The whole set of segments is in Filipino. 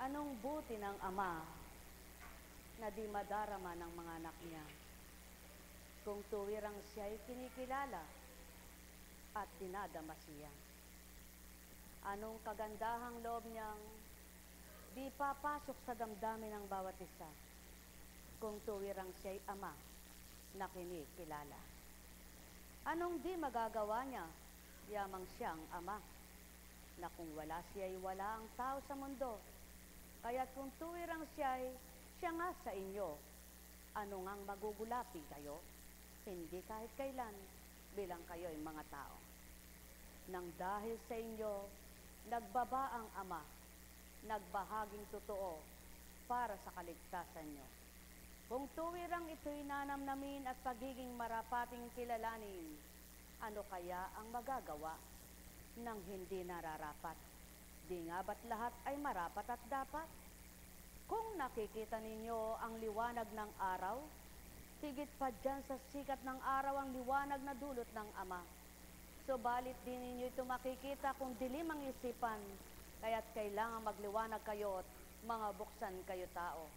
Anong buti ng ama na di madarama ng mga anak niya kung tuwirang siya'y kinikilala at dinadama siya? Anong kagandahang loob niyang di papasok sa damdamin ng bawat isa kung tuwirang siya'y ama na kinikilala? Anong di magagawa niya, yamang siyang ama, na kung wala siya'y wala ang tao sa mundo, kaya't kung tuwirang siya nga sa inyo, ano ngang magugulapi kayo? Hindi kahit kailan bilang kayo'y mga tao. Nang dahil sa inyo, nagbaba ang ama, nagbahaging totoo para sa kaligtasan nyo. Kung tuwirang ito'y nanamnamin at pagiging marapating kilalanin, ano kaya ang magagawa ng hindi nararapat? Di nga ba't lahat ay marapat at dapat? Kung nakikita ninyo ang liwanag ng araw, higit pa dyan sa sikat ng araw ang liwanag na dulot ng Ama. Subalit di ninyo ito makikita kung dilim ang isipan, kaya't kailangan magliwanag kayo at mga buksan kayo tao.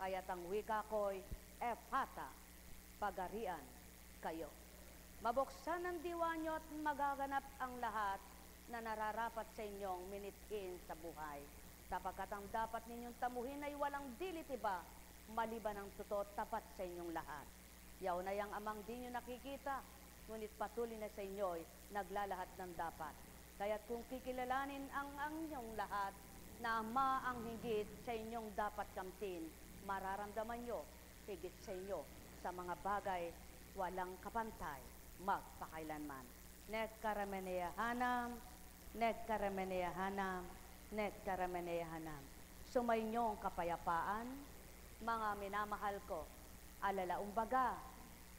Kaya't ang wika ko'y Ephata, pagarian kayo. Mabuksan ang diwa nyo at magaganap ang lahat na nararapat sa inyong minithin sa buhay. Sapagkat ang dapat ninyong tamuhin ay walang dilit iba, maliban ang totoo tapat sa inyong lahat. Yaw na yang amang di nyo nakikita, ngunit patuloy na sa inyo'y naglalahat ng dapat. Kaya't kung kikilalanin ang inyong lahat, na ama ang higit sa inyong dapat kamtin, mararamdaman nyo higit sa inyo sa mga bagay walang kapantay magpakailanman. Nekkarameneyahanam, nekkarameneyahanam, nekkarameneyahanam. Sumainyong kapayapaan, mga minamahal ko, alalaong baga,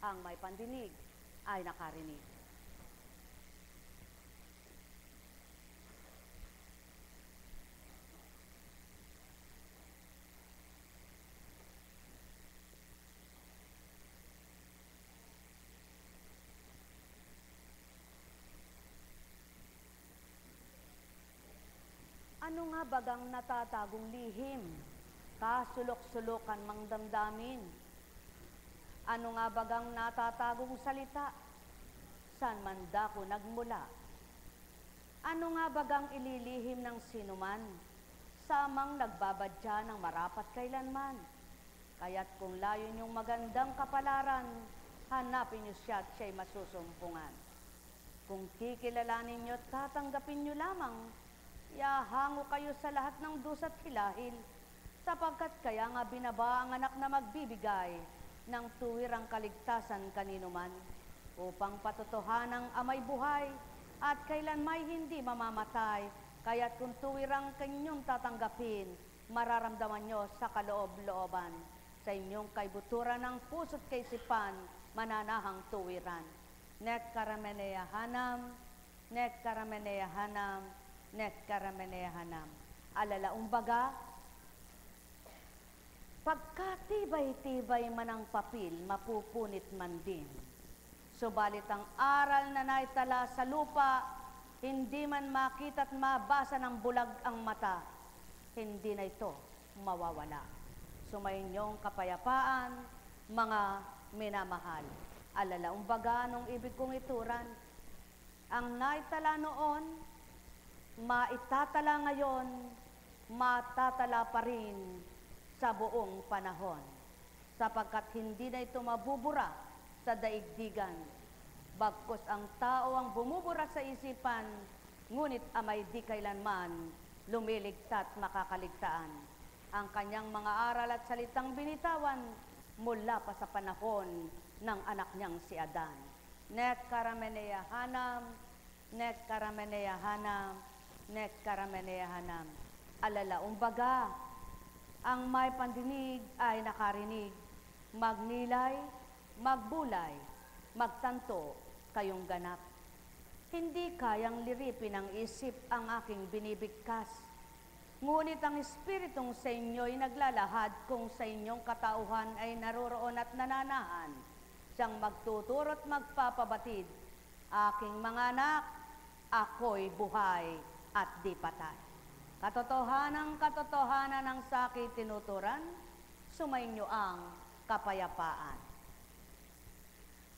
ang may pandinig ay nakarinig. Ano nga bagang natatagong lihim, kasulok-sulukan mang damdamin? Ano nga bagang natatagong salita, saan man dako nagmula? Ano nga bagang ililihim ng sinuman, samang nagbabadya ng marapat kailanman? Kaya't kung layo niyong magandang kapalaran, hanapin niyo siya at siya'y masusumpungan. Kung kikilalanin niyo at tatanggapin niyo lamang, yahango kayo sa lahat ng dusa't hilahil, sapagkat kaya nga binaba ang anak na magbibigay ng tuwirang kaligtasan kanino man, upang patotohanang amay buhay at kailanmay hindi mamamatay. Kaya't kung tuwirang kanyong tatanggapin, mararamdaman nyo sa kaloob-looban, sa inyong kaibuturan ng puso't kaisipan, mananahang tuwiran. Nekkarameneyahanam, nekkarameneyahanam, nekkarameneyahanam. Alalaong baga, pagkatibay-tibay man ang papil, mapupunit man din. Subalit ang aral na naitala sa lupa, hindi man makita at mabasa ng bulag ang mata, hindi na ito mawawala. Sumainyong kapayapaan, mga minamahal. Alalaong baga nung ibig kong ituran, ang naitala noon, maitatala ngayon, matatala pa rin sa buong panahon, sapagkat hindi na ito mabubura sa daigdigan. Bagkus ang tao ang bumubura sa isipan, ngunit amay di kailanman lumiligtat makakaligtaan. Ang kanyang mga aral at salitang binitawan mula pa sa panahon ng anak niyang si Adan. Nekkarameneyahanam, nekkarameneyahanam, nekkarameneyahanam. Alalaong baga, ang may pandinig ay nakarinig. Magnilay, magbulay, magtanto kayong ganap. Hindi kayang liripin ng isip ang aking binibigkas. Ngunit ang Espiritong sa inyo'y naglalahad kung sa inyong katauhan ay naroroon at nananahan. Siyang magtuturo at magpapabatid. Aking mga anak, ako'y buhay at di patay. Katotohanan ng sakit tinuturan, sumainyo ang kapayapaan.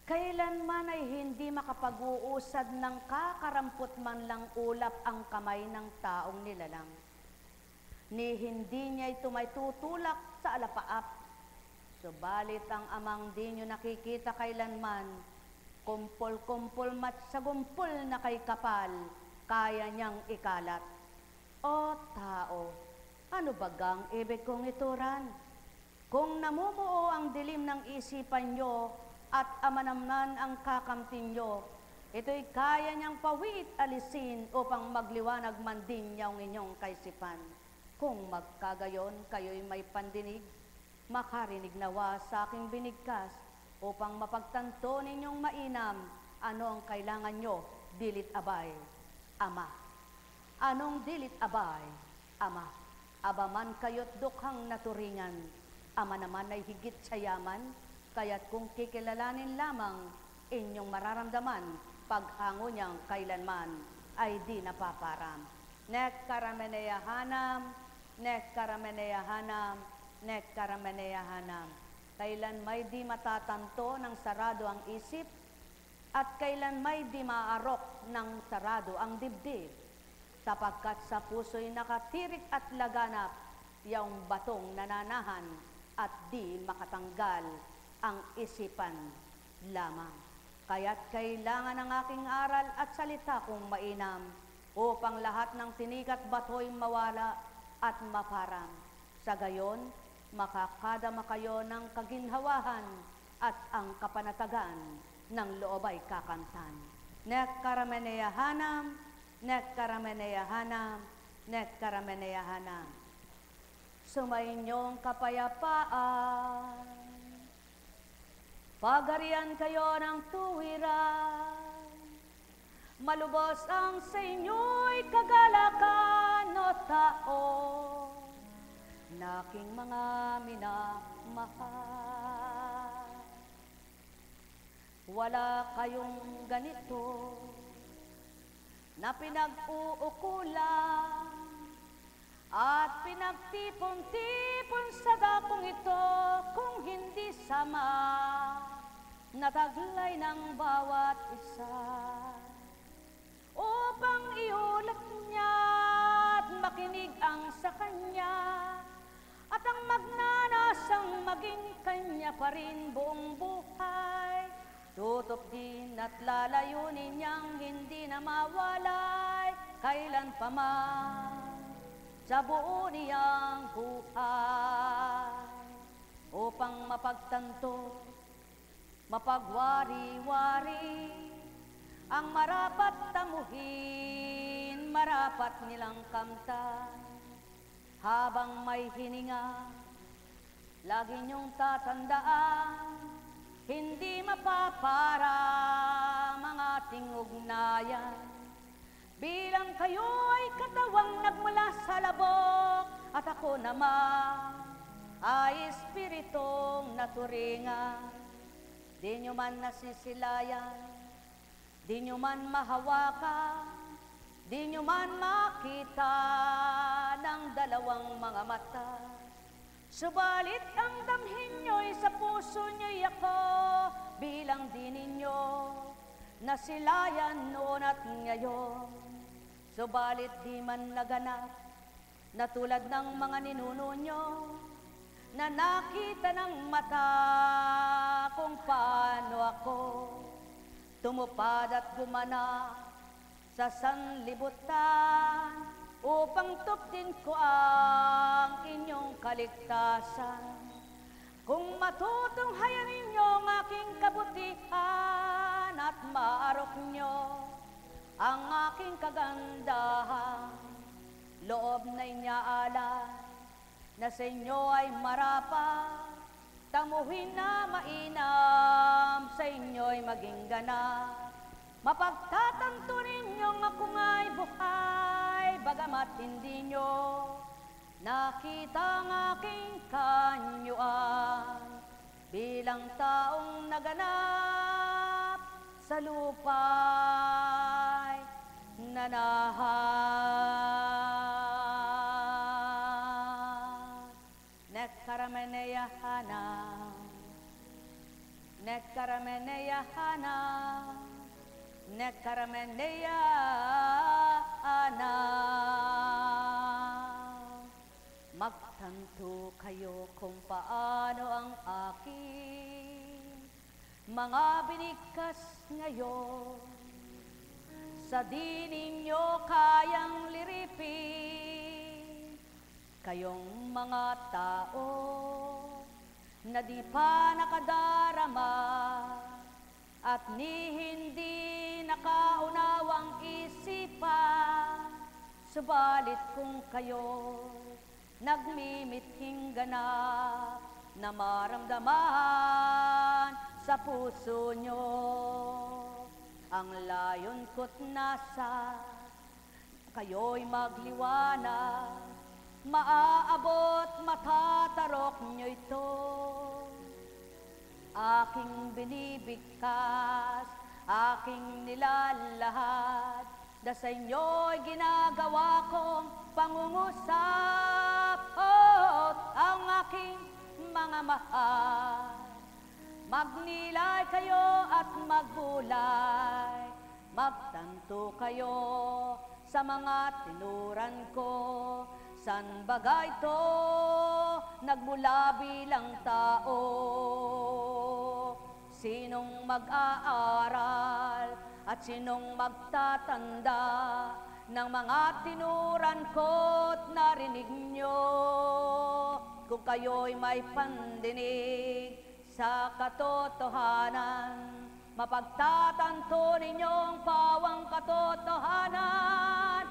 Kailanman ay hindi makapag-uusad ng kakarampot man lang ulap ang kamay ng taong nilalang. Ni hindi niya'y tumaytutulak sa alapaap. Subalit ang amang di nyo nakikita kailanman, kumpol-kumpol sa gumpol na kay kapal, kaya niyang ikalat. O tao, ano bagang ibig kong ituran? Kung namumuo ang dilim ng isipan nyo at amanamnan ang kakamtin nyo, ito'y kaya niyang pawid alisin upang magliwanag man din niya ang inyong kaisipan. Kung magkagayon kayo'y may pandinig, makarinig nawa sa aking binigkas upang mapagtanto ninyong mainam ano ang kailangan nyo, dilit abay, Ama. Anong dilit abay, Ama? Abaman kayo't dukhang naturingan, Ama naman ay higit sa yaman, kaya't kung kikilalanin lamang, inyong mararamdaman, paghango niyang kailanman ay di napaparam. Nekkarameneyahanam, nekkarameneyahanam, nekkarameneyahanam. Kailan may di matatanto ng sarado ang isip, at kailan may di maarok ng sarado ang dibdib, sapagkat sa puso'y nakatirik at laganap, yaong batong nananahan, at di makatanggal ang isipan lamang. Kaya't kailangan ng aking aral at salita kong mainam, upang lahat ng tinikat bato'y mawala at maparang. Sa gayon, makakadama kayo ng kaginhawahan at ang kapanatagan ng loob ay kakamtan. Nekkarameneyahanam, nekkarameneyahanam, nekkarameneyahanam. Sumainyong kapayapaan, pagarian kayo ng tuwiran, malubos ang sa inyo'y kagalakan o tao, na aking mga minamahal. Wala kayong ganito na pinag-uukulan at pinagtipon-tipon sa dakong ito, kung hindi sama na taglay ng bawat isa, upang iulat niya at makinig ang sa kanya, at ang magnanasang maging kanya pa rin buong buhay. Tutok din at lalayunin niyang hindi na mawalay kailan pa man sa buo niyang buhay, upang mapagtanto, mapagwari-wari ang marapat tamuhin, marapat nilang kamtan. Habang may hininga, lagi niyong tatandaan, hindi mapaparang ang ating ugnayan. Bilang kayo'y katawang nagmula sa labok, at ako naman ay espiritong naturingan. Di nyo man nasisilayan, di nyo man mahawakan, di nyo man makita ng dalawang mga mata. Subalit ang damhin nyo'y sa puso nyo'y ako, bilang di ninyo nasilayan noon at ngayon. Subalit di man naganap na tulad ng mga ninuno nyo, na nakita ng mata kung paano ako tumupad at gumana sa sanlibutan, upang tuptin ko ang inyong kaligtasan. Kung matutunghayan ninyo ang aking kabutihan at maarok nyo ang aking kagandahan, loob na inyaalay na sa inyo ay marapat, tamuhin na mainam, sa inyo'y maging ganap. Mapagtatanto ninyong ako nga'y buhay, bagamat hindi nyo nakita ang aking kanyuan, bilang taong naganap sa lupa'y nanahan. Nekarameneyahana, Nekarameneyahana, Nekarameneyahana. Magtanto kayo kung paano ang aking mga binigkas ngayon. Sa di ninyo kayang liripin, kayong mga tao na di pa nakadarama at ni hindi nakaunawang isipan, subalit kung kayo nagmimithing ganap na maramdaman sa puso nyo, ang layon ko't nasa kayo'y magliwanag, maaabot, matatarok nyo ito. Aking binibigkas, aking nilalahad, da sa inyo'y ginagawa kong pangungusap. Ang aking mga mahal, magnilay kayo at magbulay, magtanto kayo sa mga tinuran ko. San bagay ito nagmula bilang tao? Sinong mag-aaral at sinong magtatanda ng mga tinuran ko't narinig nyo? Kung kayo'y may pandinig sa katotohanan, mapagtatanto ninyong pawang katotohanan.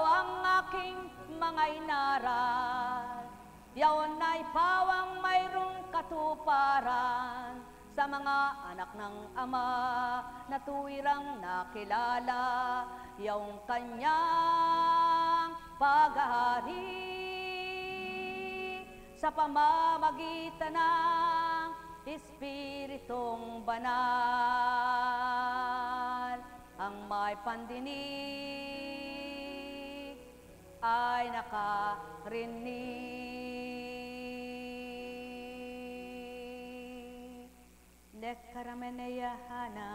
Ang aking mga inaral, yaon ay pawang mayroong katuparan sa mga anak ng Ama na tuwirang nakilala yaong kanyang paghahari sa pamamagitan ng Espiritong Banal. Ang may pandinig ay nakarinig. Nekarameneyahana,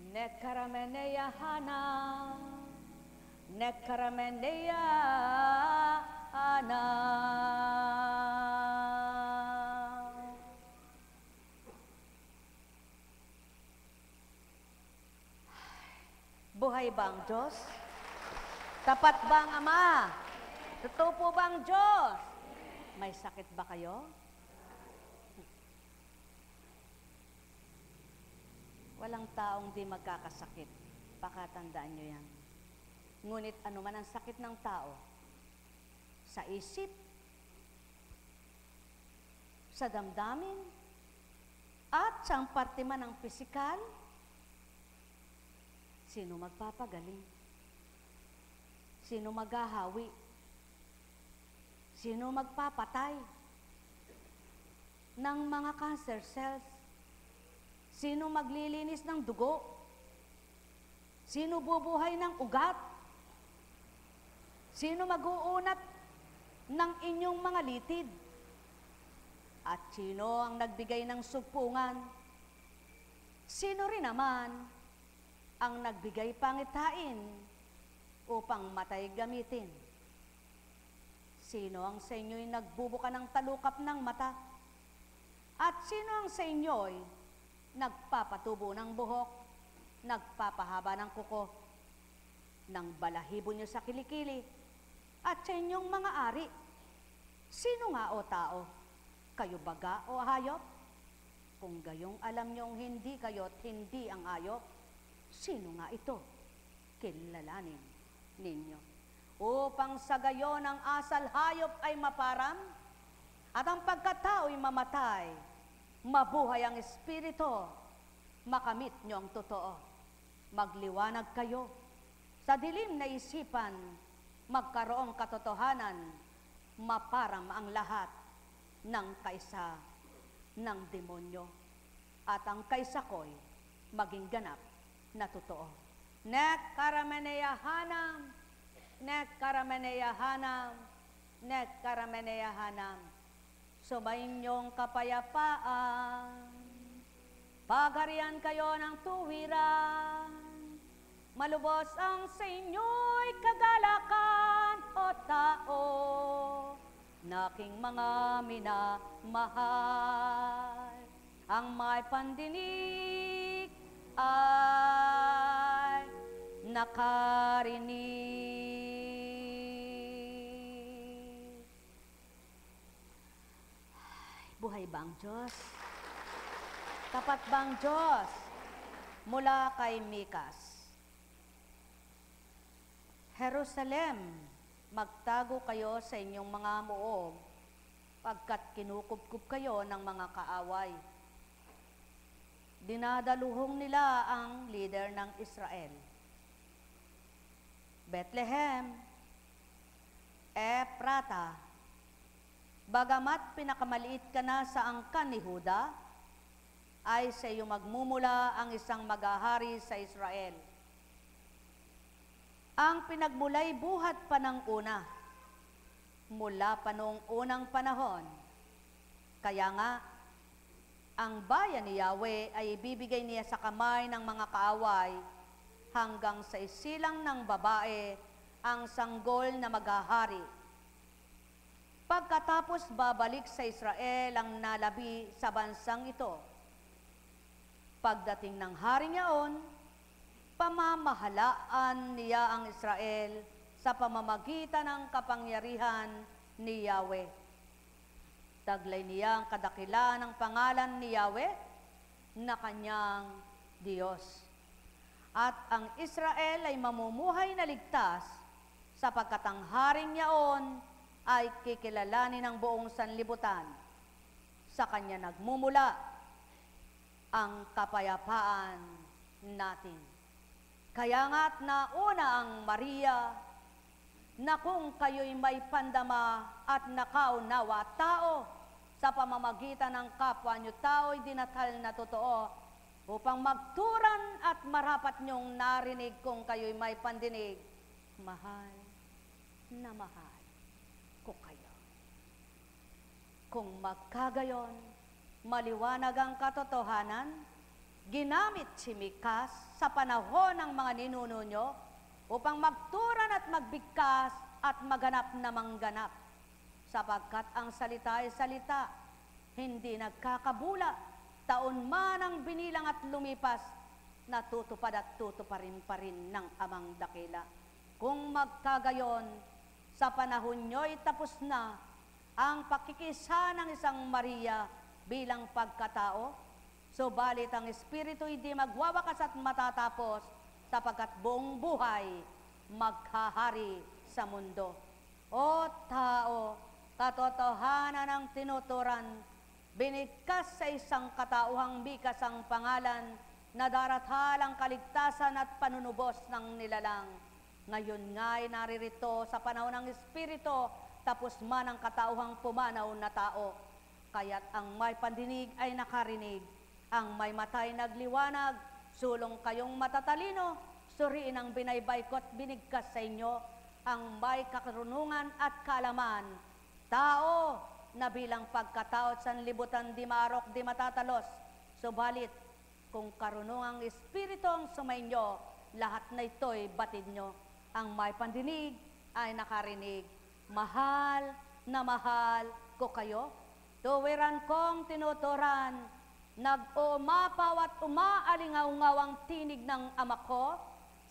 Nekarameneyahana, Nekarameneyahana. Buhay ba ang Diyos? Tapat ba ang Ama? Totoo po ba ang Diyos? May sakit ba kayo? Walang taong di magkakasakit. Pakatandaan nyo yan. Ngunit ano man ang sakit ng tao, sa isip, sa damdamin, at sa parte man ng pisikal, sino magpapagaling? Sino maghahawi? Sino magpapatay ng mga cancer cells? Sino maglilinis ng dugo? Sino bubuhay ng ugat? Sino mag-uunat ng inyong mga litid? At sino ang nagbigay ng sugpungan? Sino rin naman ang nagbigay pangitain upang matay gamitin? Sino ang sa inyo'y nagbubuka ng talukap ng mata? At sino ang sa inyo'y nagpapatubo ng buhok, nagpapahaba ng kuko, ng balahibo nyo sa kilikili, at sa inyong mga ari? Sino nga o tao? Kayo baga o hayop? Kung gayong alam nyong hindi kayo't hindi ang hayop, sino nga ito? Kilalanin ninyo. Upang sa gayon ang asal hayop ay maparam, at ang pagkatao'y mamatay, mabuhay ang espiritu, makamit nyo ang totoo. Magliwanag kayo sa dilim na isipan, magkaroong katotohanan, maparam ang lahat ng kaisa ng demonyo, at ang kaisa ko'y maging ganap na totoo. Nekarameneyahanam, Nekarameneyahanam, nek karameneyahanam, sumainyong kapayapaan, pagharian kayo ng tuwiran, malubos ang sa inyo'y kagalakan o tao, naking mga minamahal. Ang may pandinig ay nakarinig. Buhay ba ang Diyos? Tapat bang Diyos? Mula kay Mikas. Jerusalem, magtago kayo sa inyong mga muog, pagkat kinukupkup kayo ng mga kaaway. Dinadaluhong nila ang leader ng Israel. Bethlehem, Ephrata, bagamat pinakamaliit ka na sa angkan ni Huda, ay sa iyo magmumula ang isang maghahari sa Israel. Ang pinagmulay buhat pa ng una, mula pa noong unang panahon. Kaya nga, ang bayan ni Yahweh ay ibibigay niya sa kamay ng mga kaaway hanggang sa isilang ng babae ang sanggol na maghahari. Pagkatapos babalik sa Israel ang nalabi sa bansang ito. Pagdating ng haring yaon, pamamahalaan niya ang Israel sa pamamagitan ng kapangyarihan ni Yahweh. Taglay niya ang kadakilaan ng pangalan ni Yahweh na kanyang Diyos. At ang Israel ay mamumuhay na ligtas sapagkat ang haring yaon ay kikilalanin ng buong sanlibutan. Sa kanya nagmumula ang kapayapaan natin. Kaya nga't nauna ang Maria na kung kayo'y may pandama at nakaunawa tao sa pamamagitan ng kapwa nyo tao'y dinatal na totoo upang magturan at marapat nyong narinig kung kayo'y may pandinig. Mahal na mahal ko kayo. Kung magkagayon, maliwanag ang katotohanan, ginamit si Mikas sa panahon ng mga ninuno nyo upang magturan at magbigkas at maganap na mangganap. Sapagkat ang salita ay salita, hindi nagkakabula, taon man ang binilang at lumipas, natutupad at tutuparin pa rin ng amang dakila. Kung magkagayon, sa panahon nyo'y tapos na ang pakikisa ng isang Maria bilang pagkatao, subalit ang Espiritu hindi magwawakas at matatapos sapagkat buong buhay maghahari sa mundo. O tao, katotohanan ng tinuturan, binigkas sa isang katauhang bikas ang pangalan na darathal ang kaligtasan at panunubos ng nilalang. Ngayon nga'y naririto sa panahon ng Espiritu, tapos man ang katauhang pumanaw na tao. Kaya't ang may pandinig ay nakarinig, ang may matay nagliwanag, sulong kayong matatalino, suriin ang binaybaykot binigkas sa inyo, ang may kakarunungan at kaalaman. Tao na bilang pagkatao at sanlibutan di maarok di matatalos, subalit kung karunungang Espiritu ang sumainyo, lahat na ito'y batid nyo. Ang may pandinig ay nakarinig. Mahal na mahal ko kayo, tuwiran kong tinuturan, nag-uumapaw at umaalingaw-ngaw ang tinig ng Ama ko,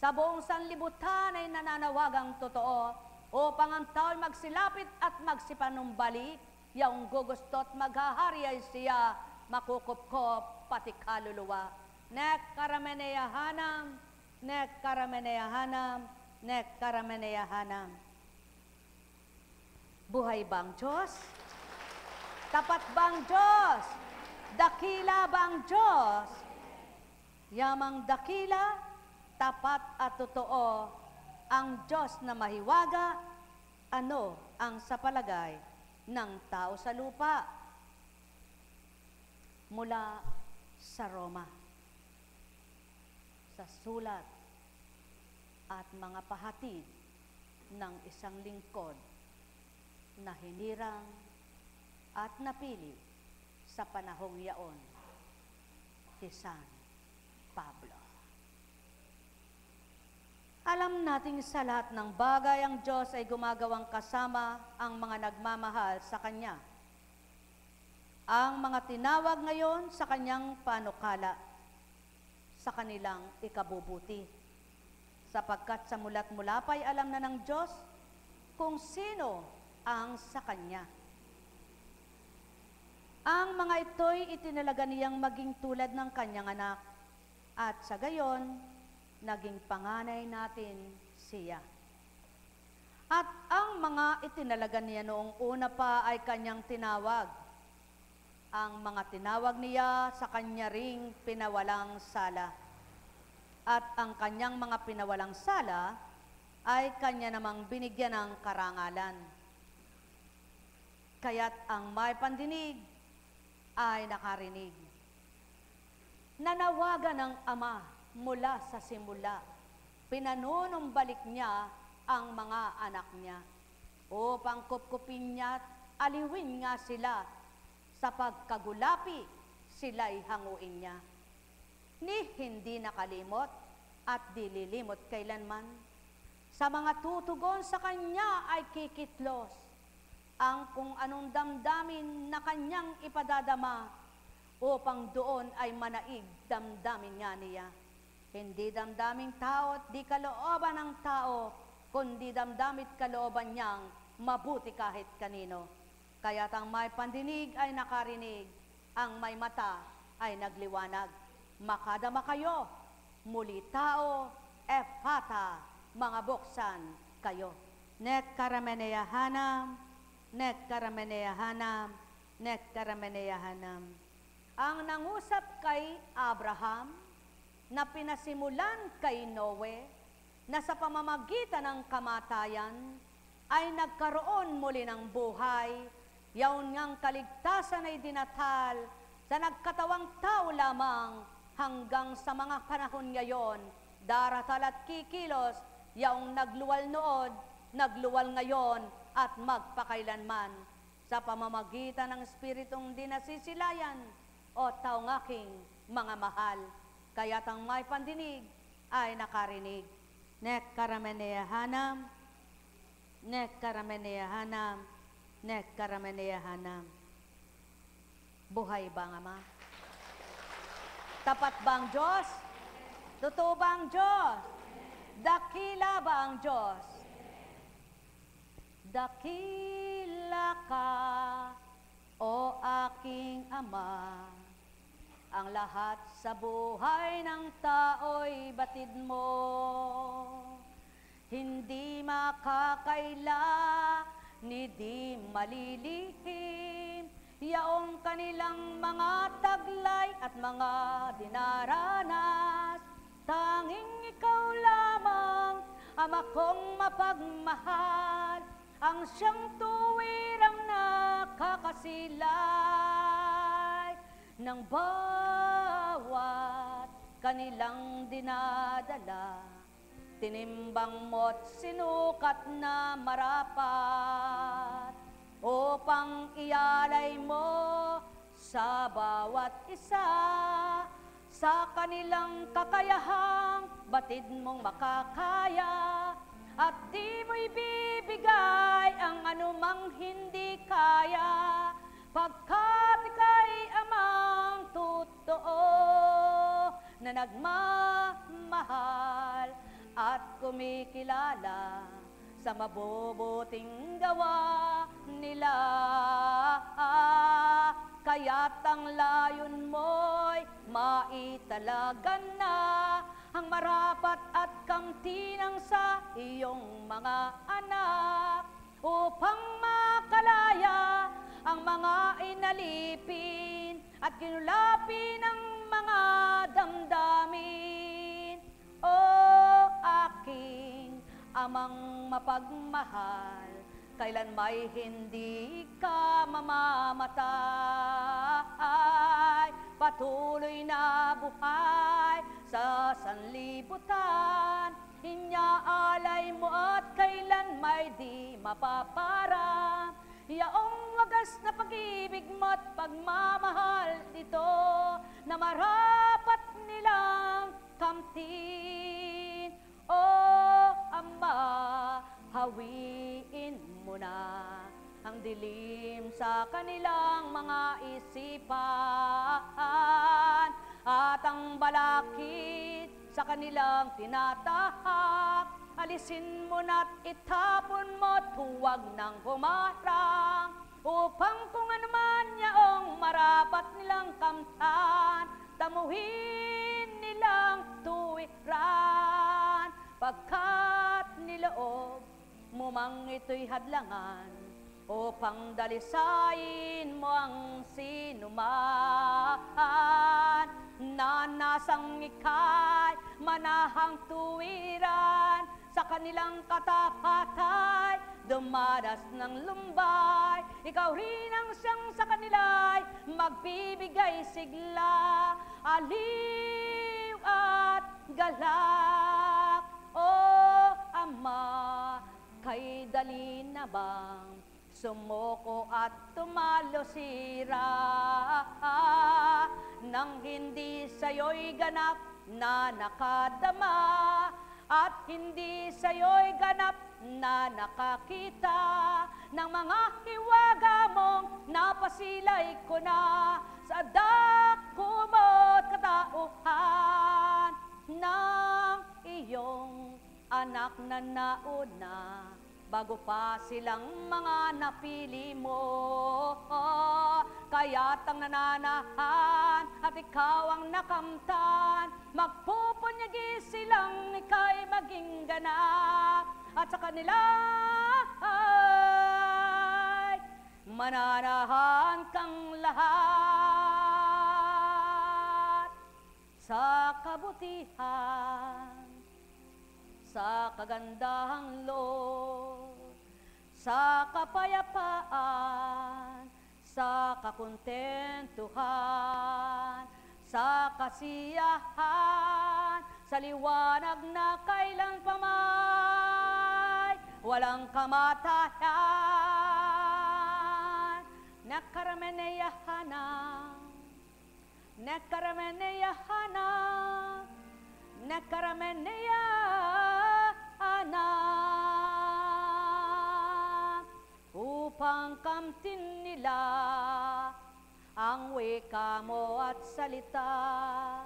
sa buong sanlibutan ay nananawagang totoo, upang ang tao'y magsilapit at magsipanumbalik, yaong gugustot maghahari ay siya, makukupkop pati kaluluwa. Nek karameneyahanam, nek karameneyahanam, nek karameneyahanam. Buhay bang Diyos? Tapat bang Diyos? Dakila bang Diyos? Yamang dakila, tapat at totoo, ang Diyos na mahiwaga, ano ang sa palagay ng tao sa lupa? Mula sa Roma, sa sulat at mga pahatid ng isang lingkod na hinirang at napili sa panahong yaon si San Pablo. Alam natin sa lahat ng bagay ang Diyos ay gumagawang kasama ang mga nagmamahal sa Kanya. Ang mga tinawag ngayon sa Kanyang panukala, sa kanilang ikabubuti. Sapagkat sa mula't mula pa'y alam na ng Diyos kung sino ang sa Kanya. Ang mga ito'y itinalaga niyang maging tulad ng Kanyang anak, at sa gayon, naging panganay natin siya. At ang mga itinalaga niya noong una pa ay Kanyang tinawag. Ang mga tinawag niya sa Kanya ring pinawalang sala. At ang Kanyang mga pinawalang sala ay Kanya namang binigyan ng karangalan. Kaya't ang may pandinig ay nakarinig. Nanawagan ng Ama mula sa simula. Pinanunumbalik niya ang mga anak niya upang kupkupin niya at aliwin nga sila sa pagkagulapi sila'y hanguin niya. Ni hindi nakalimot at dililimot kailanman. Sa mga tutugon sa Kanya ay kikitlos ang kung anong damdamin na Kanyang ipadadama upang doon ay manaig damdamin niya. Hindi damdaming tao at di kalooban ng tao, kundi damdamit kalooban niyang mabuti kahit kanino. Kaya't ang may pandinig ay nakarinig, ang may mata ay nagliwanag. Makadama kayo, muli tao, ephata, mga buksan kayo. Nek karameneyahanam, nek karameneyahanam, nek karameneyahanam. Ang nangusap kay Abraham, na pinasimulan kay Noe, na sa pamamagitan ng kamatayan, ay nagkaroon muli ng buhay, yaon ngang kaligtasan ay dinatal sa nagkatawang tao lamang hanggang sa mga panahon ngayon, daratal at kikilos, yaong nagluwal nood, nagluwal ngayon, at magpakailanman, sa pamamagitan ng Espiritong dinasisilayan, o taong aking mga mahal. Kaya't ang may pandinig ay nakarinig. Nek karameneyahanam, nek karameneyahanam, nek karameneyahanam. Buhay ba ang Ama? Tapat ba ang Diyos? Totoo ba ang Diyos? Dakila ba ang Diyos? Dakila ka, o aking Ama. Ang lahat sa buhay ng tao'y batid mo. Hindi makakaila, ni di malilihim, yaong kanilang mga taglay at mga dinaranas. Tanging ikaw lamang, Ama kong mapagmahal, ang siyang tuwirang nakakasilay ng bawat kanilang dinadala. Tinimbang mo't sinukat na marapat upang ialay mo sa bawat isa. Sa kanilang kakayahang batid mong makakaya, at di mo'y bibigay ang anumang hindi kaya, pagkat ika'y Amang totoo na nagmamahal at kumikilala sa mabubuting gawa nila. Kaya't ang layon mo'y maitalagan na ang marapat at kamtinang sa iyong mga anak, upang makalaya ang mga inalipin at ginulapi ng mga damdamin. O aking Amang mapagmahal, kailan may hindi ka mamamatay, patuloy na buhay sa sanlibutan, inyaalay mo at kailan may di mapaparang, Yaong wagas na pag-ibig mo't pagmamahal dito na marapat nilang kamtin. O Ama, hawiin mo na ang dilim sa kanilang mga isipan at ang balakid sa kanilang tinatahak. Alisin mo na't itapon mo't huwag nang humarang upang kung ano man yaong marapat nilang kamtan, damuhin nilang tuwiran, pagkat niloob mo mang ito'y hadlangan upang dalisayin mo ang sinuman na nasang ika'y manahang tuwiran. Sa kanilang katapatay, dumaras ng lumbay. Ikaw rin ang siyang sa kanila'y magbibigay sigla, aliw at galak. O Ama, kay dali na bang sumuko at tumalo sira nang hindi sa'yo'y ganap na nakadama at hindi sa'yo'y ganap na nakakita ng mga hiwaga mong napasilay ko na sa dako mo't katauhan ng iyong anak na nauna bago pa silang mga napili mo. Kaya't ang nananahan at ikaw ang nakamtan, magpupunyagi silang ika'y maging ganap at sa kanila ay mananahan kang lahat sa kabutihan, sa kagandahang loob, sa kapayapaan, sa kakontentuhan, sa kasiyahan, sa liwanag na kailan pa may walang kamatayan. Nakarameneyahana, nakarameneyahana, nakarameneyahana, upang kamtin nila ang wika mo at salita.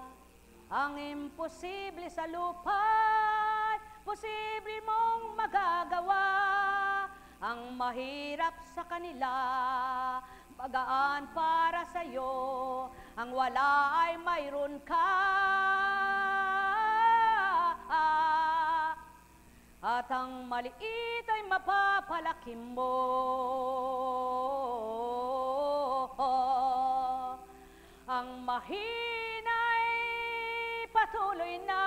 Ang imposible sa lupa, posible mong magagawa. Ang mahirap sa kanila, magaan para sa'yo. Ang wala ay mayroon ka. At ang maliit ay mapapalaki mo. Ang mahina ay patuloy na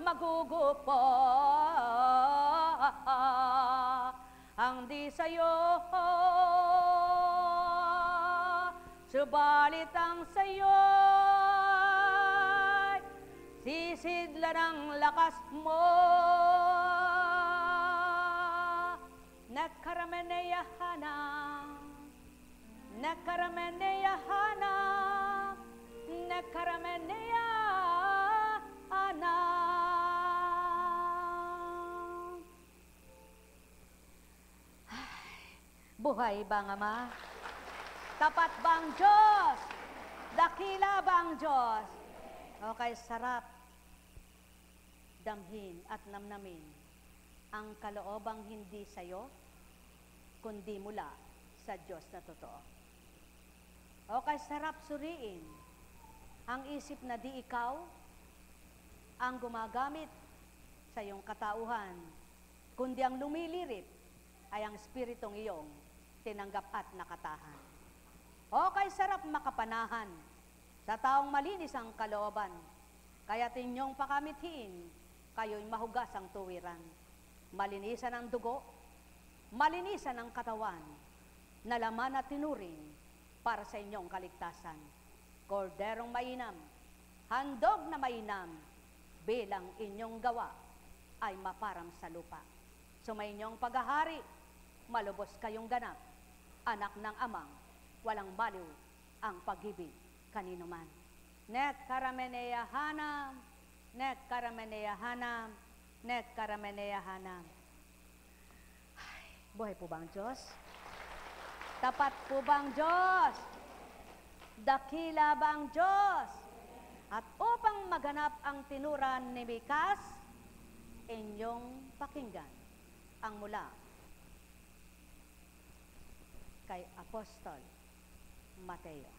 magugupo. Ang di sa'yo, subalit ang sa'yo sisidla ng lakas mo. Nakarameneyahana, nakarameneyahana, nakarameneyahana. Buhay bang Ama? Tapat bang Diyos? Dakila bang Diyos? Okay, sarap damhin at namnamin ang kaloobang hindi sa'yo, kundi mula sa Diyos na totoo. Okay, sarap suriin ang isip na di ikaw ang gumagamit sa iyong katauhan, kundi ang lumilirip ay ang espiritong iyong tinanggap at nakatahan. Okay, sarap makapanahan sa taong malinis ang kalooban, kaya't inyong pakamithin, kayo'y mahugas ang tuwiran. Malinisan ang dugo, malinisan ang katawan, na laman at tinuring para sa inyong kaligtasan. Korderong mainam, handog na mainam, bilang inyong gawa ay maparam sa lupa. Sumayinyong paghahari, malubos kayong ganap, anak ng amang walang baliw ang pag-ibig kanino man. Nek karameneya hanam, nek karameneya hanam, nek karameneya hanam. Ay, buhay po ba ang Diyos? Tapat po ba ang Diyos? Dakila ba ang Diyos? At upang maganap ang tinuran ni Mikas, inyong pakinggan ang mula kay Apostol Mateo.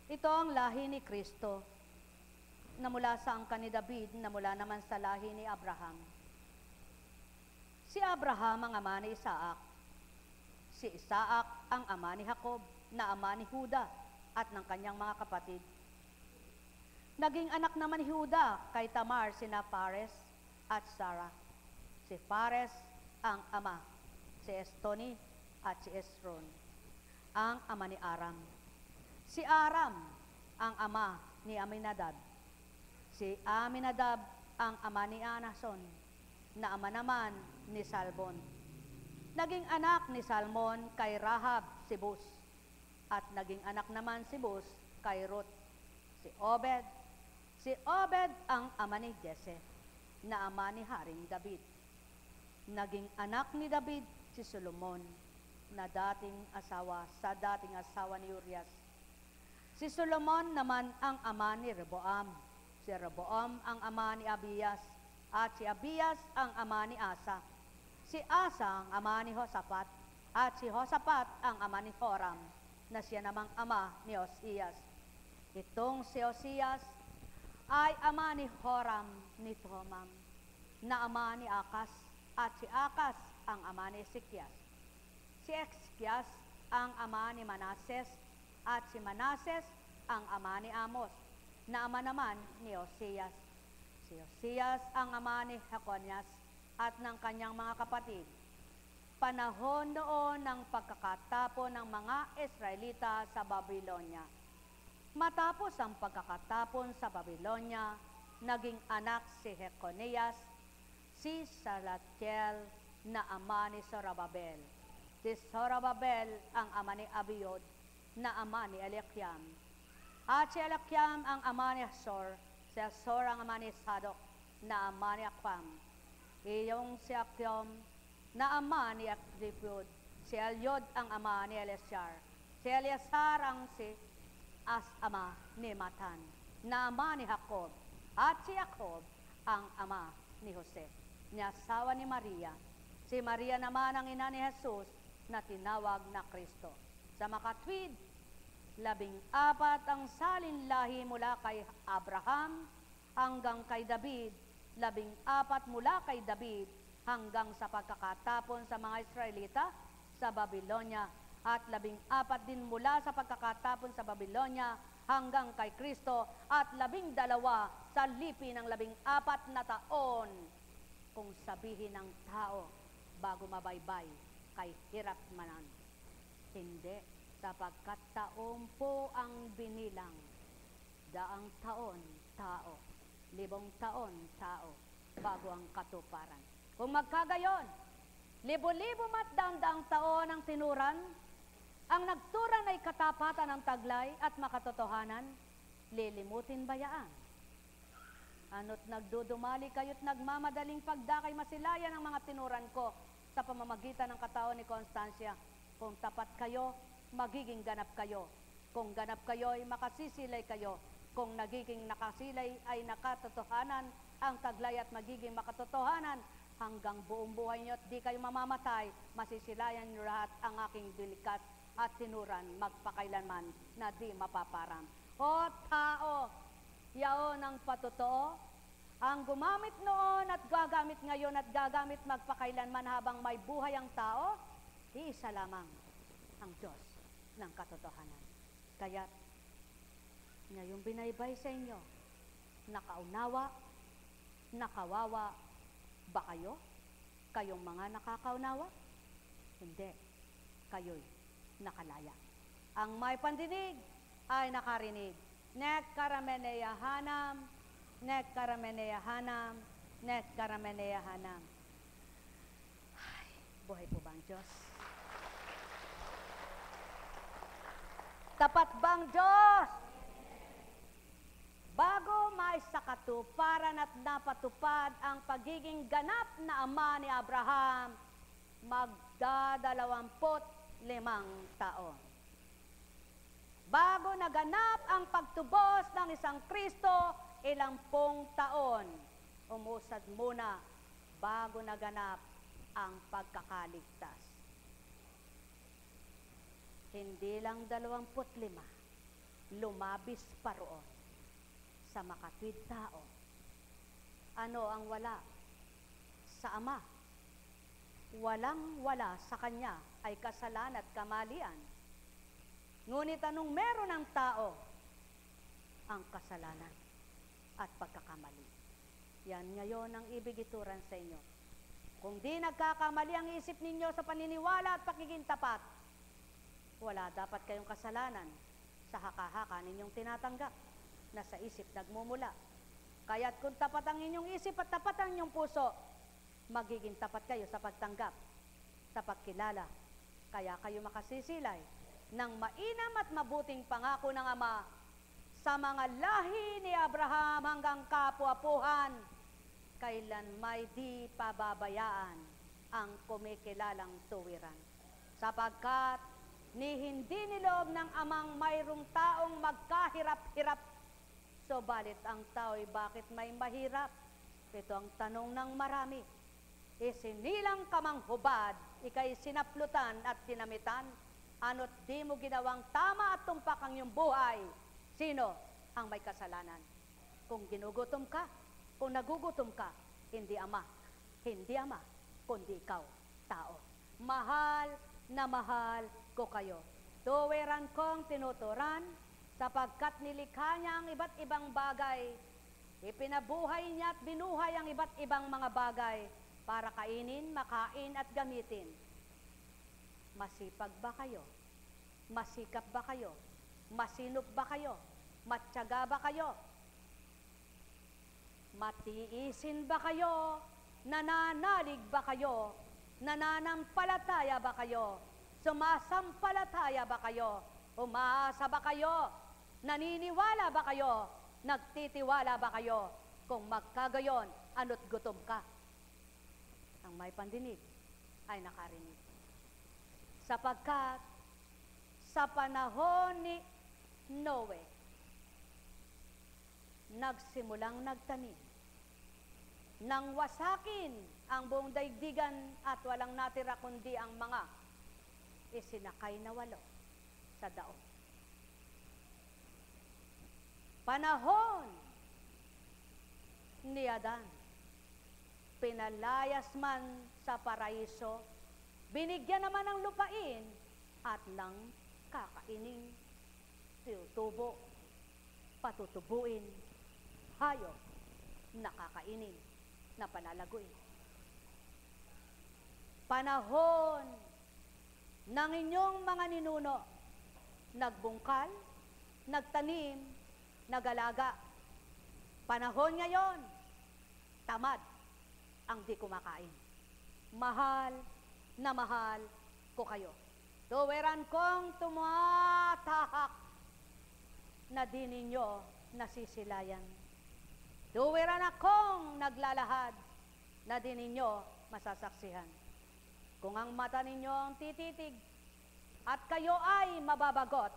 Ito ang lahi ni Kristo na mula sa angkan ni David, na mula naman sa lahi ni Abraham. Si Abraham ang ama ni Isaac. Si Isaac ang ama ni Jacob, na ama ni Juda at ng kanyang mga kapatid. Naging anak naman ni Juda kay Tamar sina Pares at Sarah. Si Pares ang ama, si Estoni at si Esron ang ama ni Aram. Si Aram ang ama ni Aminadab. Si Aminadab ang ama ni Anason, na ama naman ni Salmon. Naging anak ni Salmon kay Rahab si Bus, at naging anak naman si Bus kay Ruth. Si Obed ang ama ni Jesse, na ama ni Haring David. Naging anak ni David si Solomon, na dating asawa ni Urias. Si Solomon naman ang ama ni Rehoboam. Si Rehoboam ang ama ni Abias, at si Abias ang ama ni Asa. Si Asa ang ama ni Josaphat, at si Josaphat ang ama ni Joram, na siya namang ama ni Osias. Itong si Osias ay ama ni Joram ni Tomam, na ama ni Akas, at si Akas ang ama ni Ezekias. Si Ezekias ang ama ni Manases, at si Manases ang ama ni Amos, na ama naman ni Osias. Si Osias ang ama ni Jeconias at ng kanyang mga kapatid. Panahon noon ng pagkakatapon ng mga Israelita sa Babylonia. Matapos ang pagkakatapon sa Babylonia, naging anak si Jeconias, si Salatiel na ama ni Zorobabel. Si Zorobabel ang ama ni Abiud, na ama ni Eliakim. At si Eliakim ang ama ni Azor, si Azor ang ama ni Sadok, na ama ni Aquam. Iyong si Akyom na ama ni Akdipud, si Eliod ang ama ni Eleazar, si Eleazar ang si ama ni Matan, na ama ni Jacob, at si Jacob ang ama ni Jose, ni asawa ni Maria. Si Maria naman ang ina ni Jesus, na tinawag na Kristo. Sa makatwid, 14 ang salinlahi mula kay Abraham hanggang kay David, 14 mula kay David hanggang sa pagkakatapon sa mga Israelita sa Babylonia, at 14 din mula sa pagkakatapon sa Babylonia hanggang kay Kristo, at 12 sa lipi ng 14 na taon, kung sabihin ng tao bago mabaybay kay hirap manan. Hindi, sapagkat taon po ang binilang, daang taon, tao, 1000 taon, tao, bago ang katuparan. Kung magkagayon, libo-libo matdaang taon ang tinuran, ang nagturan ay katapatan ng taglay at makatotohanan, lilimutin bayaan. Ano't nagdudumali kayo't nagmamadaling pagdakay masilayan ang mga tinuran ko sa pamamagitan ng katawan ni Constancia. Kung tapat kayo, magiging ganap kayo. Kung ganap kayo, ay makasisilay kayo. Kung nagiging nakasilay ay nakatotohanan ang taglay at magiging makatotohanan hanggang buong buhay niyo at di kayo mamamatay, masisilayan niyo lahat ang aking dilikat at tinuran magpakailanman na di mapaparang. O tao, yaon ang patotoo, ang gumamit noon at gagamit ngayon at gagamit magpakailanman habang may buhay ang tao, iisa lamang ang Diyos ng katotohanan. Kaya't ngayong binaybay sa inyo, nakaunawa, nakawawa ba kayo? Kayong mga nakakaunawa? Hindi. Kayo'y nakalaya. Ang may pandinig ay nakarinig. Nek karameneya hanam, nek karameneya hanam, nek karameneya hanam. Ay, buhay po ba ang Diyos? Tapat bang Diyos? Bago maisakatuparan at napatupad ang pagiging ganap na ama ni Abraham, magda-25 taon. Bago naganap ang pagtubos ng isang Kristo, 10 taon. Umusad muna bago naganap ang pagkakaligtas. Hindi lang 25, lumabis pa roon sa makatwid tao. Ano ang wala sa Ama? Walang-wala sa Kanya ay kasalanan at kamalian. Ngunit anong meron ng tao? Ang kasalanan at pagkakamali. Yan ngayon ang ibig ituran sa inyo. Kung di nagkakamali ang isip ninyo sa paniniwala at pakiging tapat, wala dapat kayong kasalanan sa haka-haka ninyong tinatanggap na sa isip nagmumula. Kaya't kung tapat ang inyong isip at tapat ang inyong puso, magiging tapat kayo sa pagtanggap, sa pagkilala. Kaya kayo makasisilay ng mainam at mabuting pangako ng Ama sa mga lahi ni Abraham hanggang kapuapuhan, kailan may di pababayaan ang kumikilalang tuwiran. Sapagkat ni hindi niloob ng Amang mayroong taong magkahirap-hirap, subalit ang tao'y bakit may mahirap? Ito ang tanong ng marami. Isinilang ka mang hubad, ika'y sinaplutan at dinamitan, ano't di mo ginawang tama at tumpak ang iyong buhay. Sino ang may kasalanan? Kung ginugutom ka, kung nagugutom ka, hindi Ama, kundi ikaw, tao. Mahal na mahal ko kayo. Tuwiran kong tinuturan, sapagkat nilikha niya ang iba't ibang bagay, ipinabuhay niya at binuhay ang iba't ibang mga bagay para kainin, makain at gamitin. Masipag ba kayo? Masikap ba kayo? Masinop ba kayo? Matyaga ba kayo? Matiisin ba kayo? Nananalig ba kayo? Nananampalataya ba kayo? Sumasampalataya ba kayo? Umaasa ba kayo? Naniniwala ba kayo? Nagtitiwala ba kayo? Kung magkagayon, ano't gutom ka? Ang may pandinig ay nakarinig. Sapagkat sa panahon ni Noe, nagsimulang nagtanim, nang wasakin ang buong daigdigan at walang natira kundi ang mga isinakay na 8 sa daon. Panahon ni Adan, pinalayas man sa paraiso, binigyan naman ng lupain at ng kakaining tutubo, patutubuin, hayop, nakakainin, na panalaguin. Panahon ng inyong mga ninuno, nagbungkal, nagtanim, nagalaga. Panahon ngayon, tamad ang di kumakain. Mahal na mahal ko kayo. Tuwiran kong tumatahak na di ninyo nasisilayan. Tuwiran akong naglalahad na di ninyo masasaksihan. Kung ang mata ninyo ang tititig at kayo ay mababagot,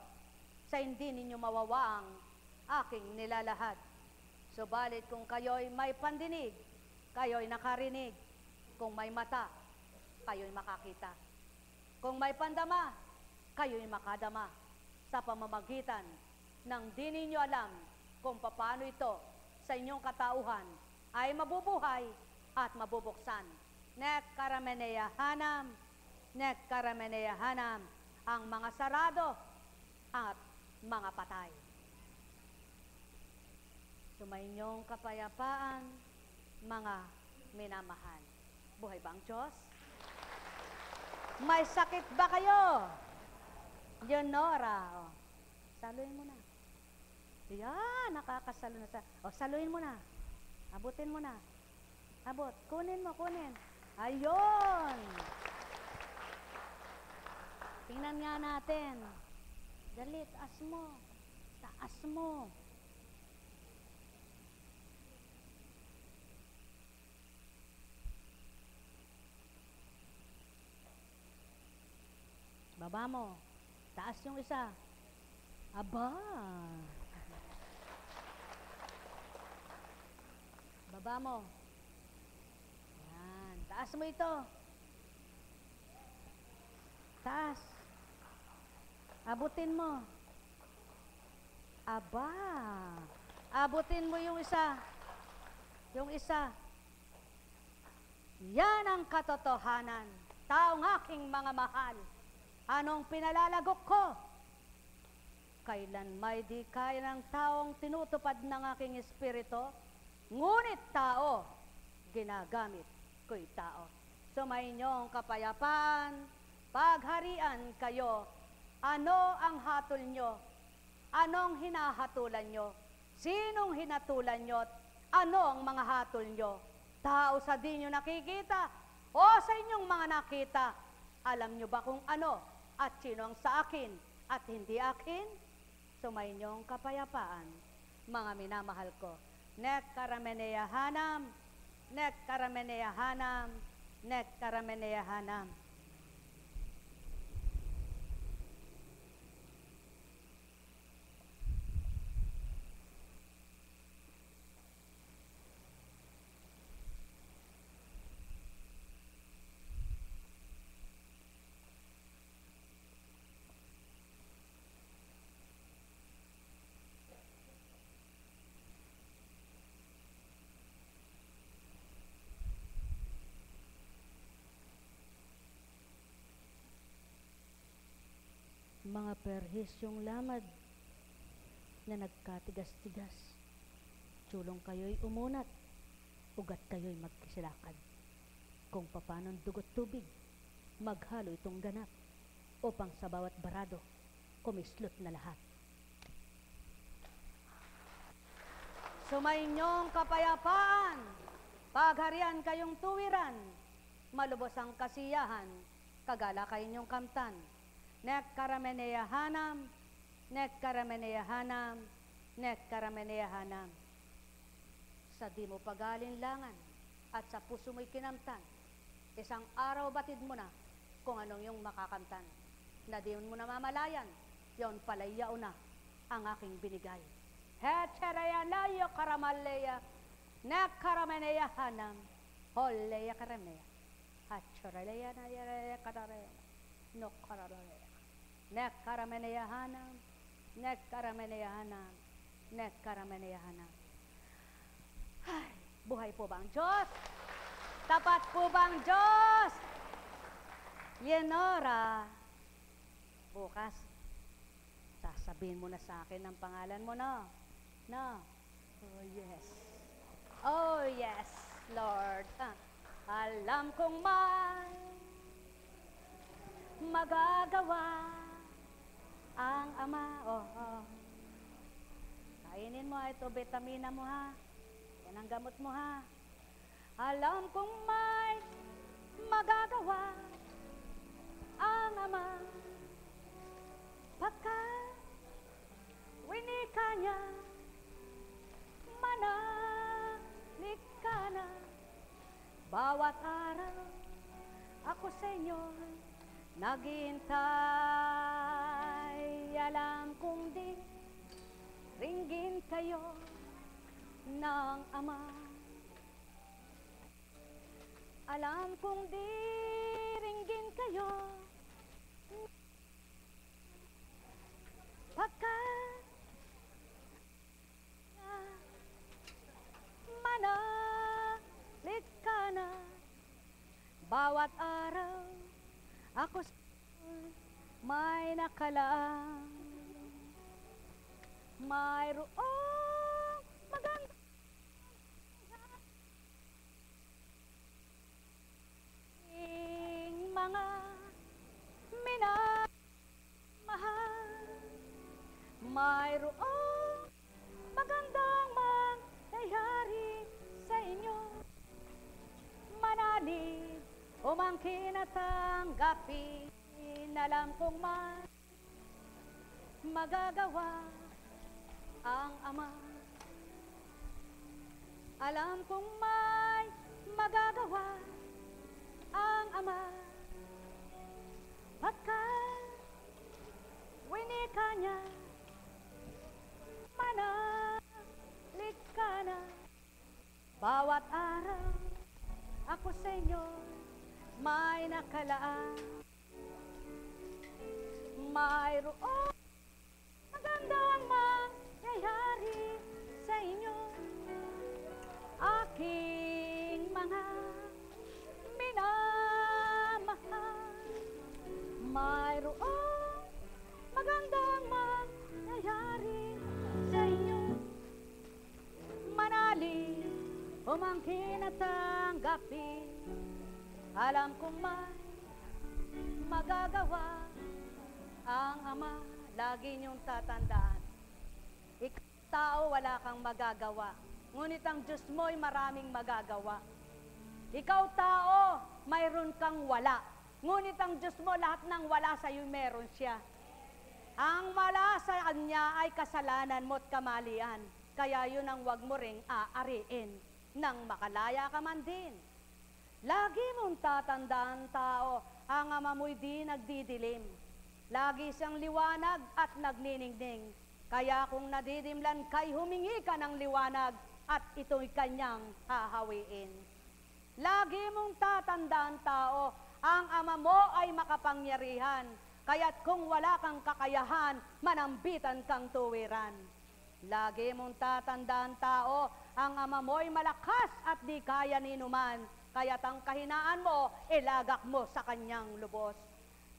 sa hindi ninyo mawawang aking nilalahad. Subalit kung kayo'y may pandinig, kayo'y nakarinig. Kung may mata, kayo'y makakita. Kung may pandama, kayo'y makadama sa pamamagitan ng di ninyo alam kung paano ito sa inyong katauhan ay mabubuhay at mabubuksan. Nek karameneya hanam, ang mga sarado at mga patay. Sumainyong kapayapaan, mga minamahal. Buhay ba ang Diyos? May sakit ba kayo? Leonora, oh. Saluhin mo na. Yan, nakakasalo na sa... O, saluhin mo na. Abutin mo na. Abot. Kunin mo, kunin. Ayun! Tingnan nga natin. Dali, taas mo. Taas mo. Baba mo. Taas yung isa. Aba. Baba mo. Yan. Taas mo ito. Taas. Abutin mo. Aba. Abutin mo yung isa. Yung isa. Yan ang katotohanan. Taong aking mga mahal. Anong pinalalagok ko? Kailan may di kaya ng taong tinutupad ng aking espiritu? Ngunit tao, ginagamit ko'y tao. Sumayinyong kapayapaan, pagharian kayo. Ano ang hatol nyo? Anong hinahatulan nyo? Sinong hinatulan nyo? Ano ang mga hatol nyo? Tao sa di nyo nakikita o sa inyong mga nakita? Alam nyo ba kung ano at sino ang sa akin at hindi akin? Sumayinyong kapayapaan, mga minamahal ko. Nek karameneya hanam, nek karameneya hanam, nek karameneya hanam. Mga perhisyong lamad na nagkatigas-tigas, tsulong kayo'y umunat, ugat kayo'y magkisilakad. Kung papanong dugot tubig, maghalo itong ganap, upang sa bawat barado, kumislot na lahat. Sumainyong kapayapaan, pagharian kayong tuwiran, malubos ang kasiyahan, kagala kayong kamtan. Nek karameneya hanam, nek karameneya hanam, nek karameneya hanam. Sa di mo pag-alinlangan at sa puso mo'y kinamtan, isang araw batid mo na kung anong yung makakamtan. Na di mo na mamalayan, yon palay yao na ang aking binigay. Hecheraya layo karamaleya, nek karameneya hanam, holeya karameya, hachoraleya na yaraya karareya, no karaleya. Nek karameneya hanam, nek karameneya hanam, nek karameneya hanam. Ay, buhay po ba ang Diyos? Tapat po ba ang Diyos? Yenora, bukas, sasabihin mo na sa akin ang pangalan mo, no? No? Oh, yes. Oh, yes, Lord. Alam kong may magagawa ang Ama. Oh. Kainin mo ito, vitamina mo ha. Yan ang gamot mo ha. Alam kong may magagawa ang Ama. Pagkat winika niya, manalig ka na. Bawat araw ako sa inyo naghihintay. Alam kong di ringgin kayo ng Ama. Alam kong di ringgin kayo pagkat manalig ka na. Bawat araw ako may nakalaang, mayroong magandang mga minamahal. Mayroong magandang mangyayari sa inyo. Manalig, umangkin at tanggapin. Alam kong magagawa ang Ama. Alam kong may magagawa ang Ama, pagkat winika niya, manalik ka na. Bawat araw ako sa inyo may nakalaan. Mayroon magandang mangyayari sa inyo, aking mga minamahal. Mayroon magandang mangyayari sa inyo, manalig umangkin at tanggapin. Alam kong may magagawa ang Ama. Lagi niyong tatandaan, ikaw tao wala kang magagawa, ngunit ang Diyos mo'y maraming magagawa. Ikaw tao, mayroon kang wala, ngunit ang Diyos mo lahat ng wala sa iyo meron siya. Ang wala sa Kanya ay kasalanan mo at kamalian, kaya yun ang wag mo ring aariin nang makalaya ka man din. Lagi mong tatandaan tao, ang Ama mo'y di nagdidilim. Lagi siyang liwanag at nagniningning. Kaya kung nadidimlan kay humingi ka ng liwanag at ito'y kanyang hahawiin. Lagi mong tatandaan tao, ang Ama mo ay makapangyarihan. Kaya't kung wala kang kakayahan, manambitan kang tuwiran. Lagi mong tatandaan tao, ang Ama mo'y malakas at di kaya ninuman. Kaya't ang kahinaan mo, ilagak mo sa kanyang lubos.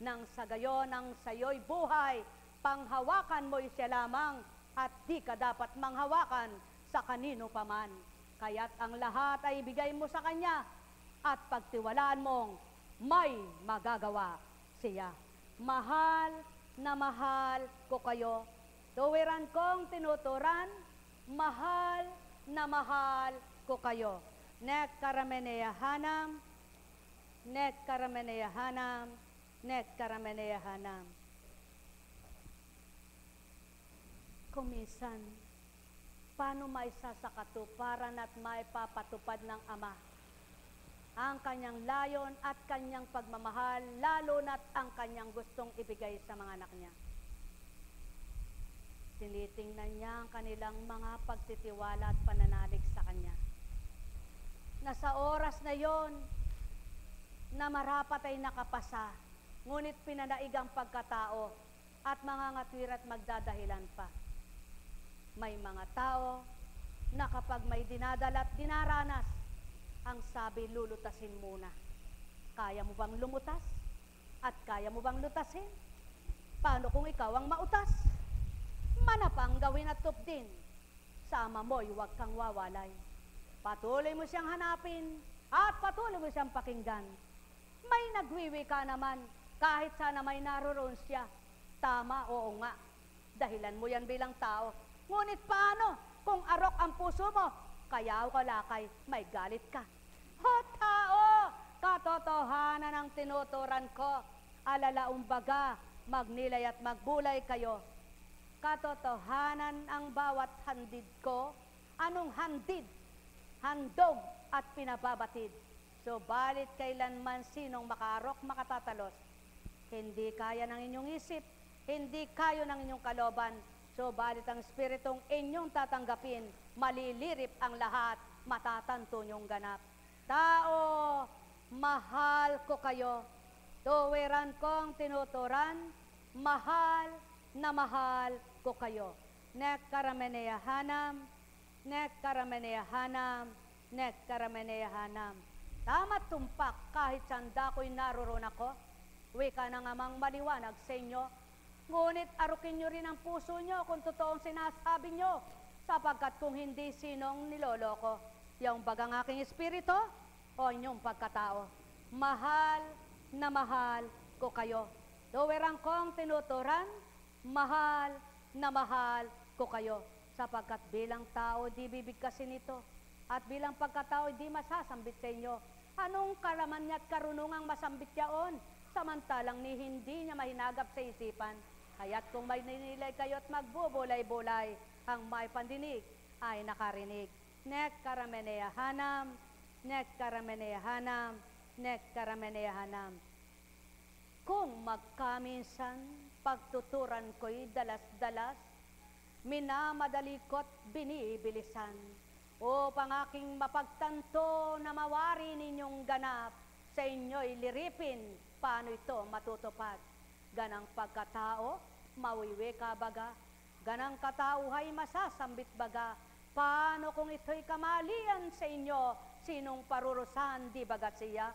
Nang sa gayon ang sayo'y buhay, panghawakan mo'y siya lamang, at di ka dapat manghawakan sa kanino paman. Kaya't ang lahat ay ibigay mo sa Kanya, at pagtiwalaan mong may magagawa siya. Mahal na mahal ko kayo, tuwiran kong tinuturan, mahal na mahal ko kayo. Nek karameneyahanam, nek karameneyahanam, nek karameneyahanam. Kuminsan, paano maisasakatuparan at maipapatupad ng Ama ang kanyang layon at kanyang pagmamahal, lalo na't ang kanyang gustong ibigay sa mga anak niya. Tinitingnan niya ang kanilang mga pagtitiwala at pananalig sa Kanya. Na sa oras na yon, na marapat ay nakapasa, ngunit pinanaig ang pagkatao at mga ngatwir at magdadahilan pa. May mga tao na kapag may dinadala at dinaranas, ang sabi, lulutasin muna. Kaya mo bang lumutas? At kaya mo bang lutasin? Paano kung ikaw ang mautas? Manapang gawin at tupdin. Sa Ama mo'y huwag kang wawalay. Patuloy mo siyang hanapin at patuloy mo siyang pakinggan. May nagwiwi ka naman, kahit sana may naroon siya. Tama, oo nga. Dahilan mo yan bilang tao. Ngunit paano kung arok ang puso mo? Kaya o kalakay, may galit ka. Ho tao, katotohanan ang tinuturan ko. Alalaong baga, magnilay at magbulay kayo. Katotohanan ang bawat handid ko. Anong handid? Handog at pinababatid. So, balit kailanman sinong makaarok, makatatalos. Hindi kaya ng inyong isip, hindi kayo ng inyong kaloban. So, balit ang espiritong inyong tatanggapin, malilirip ang lahat, matatanto niyong ganap. Tao, mahal ko kayo. Tuwiran kong tinuturan, mahal na mahal ko kayo. Nek karameneyahanam, nek karameneyahanam, nek karameneyahanam. Tama't tumpak kahit sanda ko'y naroon ako, wika ng Amang maliwanag sa inyo. Ngunit arukin nyo rin ang puso nyo kung totoong sinasabi nyo, sapagkat kung hindi, sinong niloloko? Yung bagang aking espiritu o inyong pagkatao? Mahal na mahal ko kayo. Tuwiran kong tinuturan, mahal na mahal ko kayo. Sapagkat bilang tao, di bibigkasin ito. At bilang pagkatao, di masasambit sa inyo. Anong karaman niya at karunungang masambit yaon? Samantalang ni hindi niya mahinagap sa isipan. Kaya't kung may ninilay kayo at magbubulay-bulay, ang may pandinig ay nakarinig. Nek karamenea hanam, nek karamenea hanam, nek karamenea hanam. Kung magkaminsan, pagtuturan ko'y dalas-dalas, minamadali ko't binibilisan, upang aking mapagtanto na mawari ninyong ganap, sa inyo'y liripin, paano ito matutupad. Ganang pagkatao, mawiwi ka baga, ganang katauhay masasambit baga, paano kung ito'y kamalian sa inyo, sinong parurusan di bagat siya?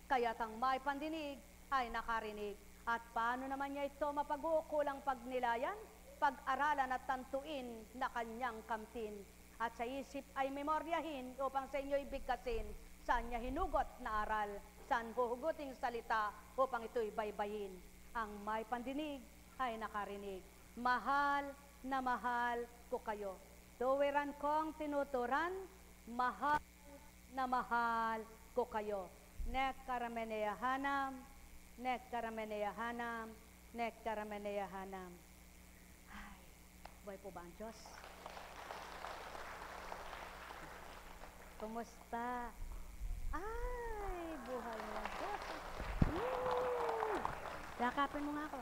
Kaya't ang may pandinig ay nakarinig. At paano naman niya ito mapag-uukulang pagnilayan, pag-aralan at tantuin na kanyang kamtin. At sa isip ay memoryahin upang sa inyo'y bigkasin, saan niya hinugot na aral, saan huhuguting salita upang ito'y baybayin. Ang may pandinig ay nakarinig. Mahal na mahal ko kayo. Tuwiran kong tinuturan, mahal na mahal ko kayo. Nek karamenea hanam, nek karamenea hanam, nek karamenea hanam. Ay, buhay po ba ang Diyos? Kumusta? Ay, buhay na Diyos. Yakapin mo nga ako.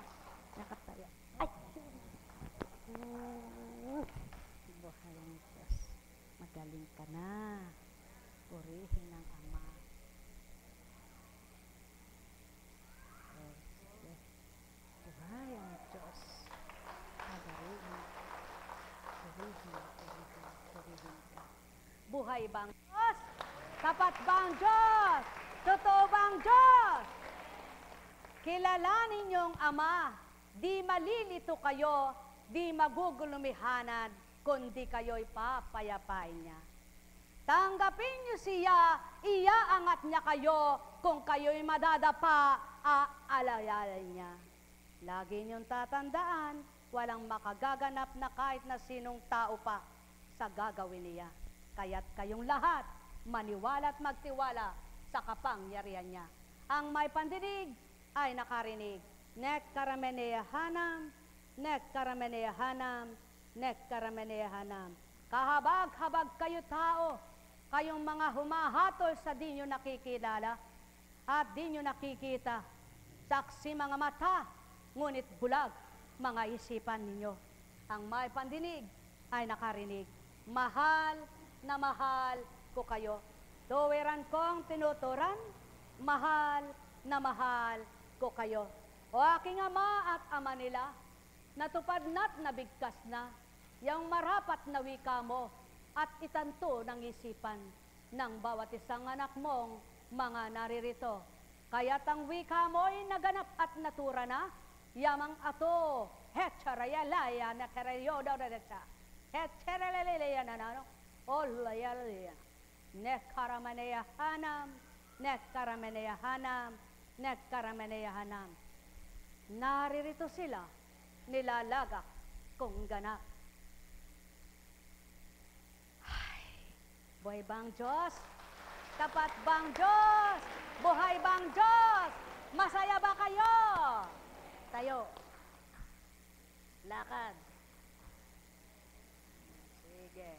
Yakap tayo. Ay! Buhay ng Diyos. Magaling ka na. Purihin ang Ama. Buhay ang Diyos. Magaling. Purihin ka. Buhay bang Diyos? Tapat bang Diyos? Totoo bang Diyos? Kilalanin niyong Ama, di malilito kayo, di magugulumihanan, kundi kayo'y papayapain niya. Tanggapin niyo siya, iaangat niya kayo, kung kayo'y madadapa, aalayalay niya. Lagi niyong tatandaan, walang makagaganap na kahit na sinong tao pa sa gagawin niya. Kaya't kayong lahat, maniwala at magtiwala sa kapangyarihan niya. Ang may pandinig ay nakarinig. Nek karamenea hanam, nek karamenea hanam, nek karamenea hanam. Kahabag-habag kayo tao, kayong mga humahatol sa di nyo nakikilala at di nyo nakikita. Saksi mga mata, ngunit bulag mga isipan ninyo. Ang may pandinig ay nakarinig. Mahal na mahal ko kayo. Tuwiran kong tinuturan, mahal na mahal ko kayo. O aking Ama at Ama nila, natupad na't nabigkas na, yung marapat na wika mo at itanto ng isipan ng bawat isang anak mong mga naririto. Kaya't ang wika mo'y naganap at natura na, yamang ato, hetcharayalaya na karayoda na sa, hetcharayalaya na nano, olayalaya, nekaramanea hanam, nekaramanea hanam, nekaramanea hanam. Naririto sila, nilalagak kung ganap. Ay, buhay bang Diyos? Tapat bang Diyos? Buhay bang Diyos? Masaya ba kayo? Tayo. Lakad. Sige.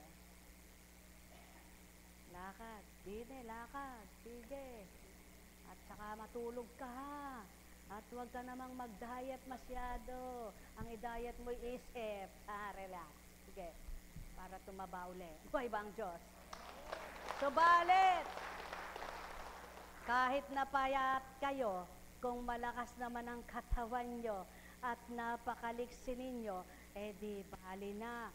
Lakad. Sige, lakad. Sige. At saka matulog ka ha. At huwag ka namang mag-diet masyado. Ang i-diet mo isip. Relax. Sige. Para tumaba ulit. Buhay bang Diyos? Subalit, kahit napayat kayo, kung malakas naman ang katawan nyo at napakaliksi ninyo, di bali na.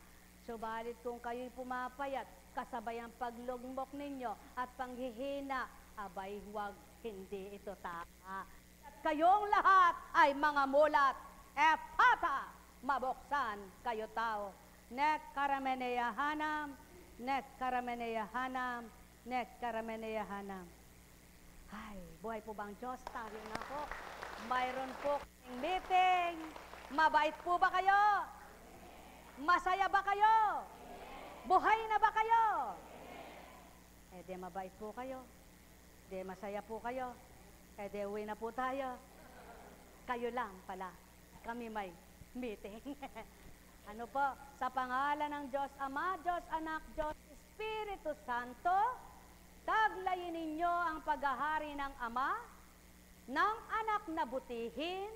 Subalit kung kayo'y pumapayat, kasabay ang paglugmok ninyo at panghihina, abay huwag, hindi ito tama. At kayong lahat ay mga mulat, pata, mabuksan kayo tao. Nek karamenea hanam, nek karamenea hanam, nek karamenea hanam. Ay, buhay po bang Diyos? Tayo na po. Mayroon po kaming meeting. Mabait po ba kayo? Masaya ba kayo? Buhay na ba kayo? Di mabait po kayo. Di masaya po kayo. Di uwi na po tayo. Kayo lang pala. Kami may meeting. Ano po, sa pangalan ng Diyos Ama, Diyos Anak, Diyos Espiritu Santo, taglayin ninyo ang paghahari ng Ama, ng anak na butihin,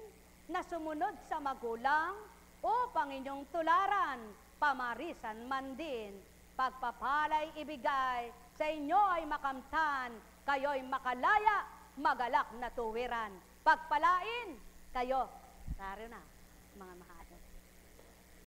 na sumunod sa magulang, upang inyong tularan, pamarisan man din, pagpapalay ibigay, sa inyo ay makamtan, kayo'y makalaya, magalak na tuwiran. Pagpalain kayo. Saro na, mga mahal.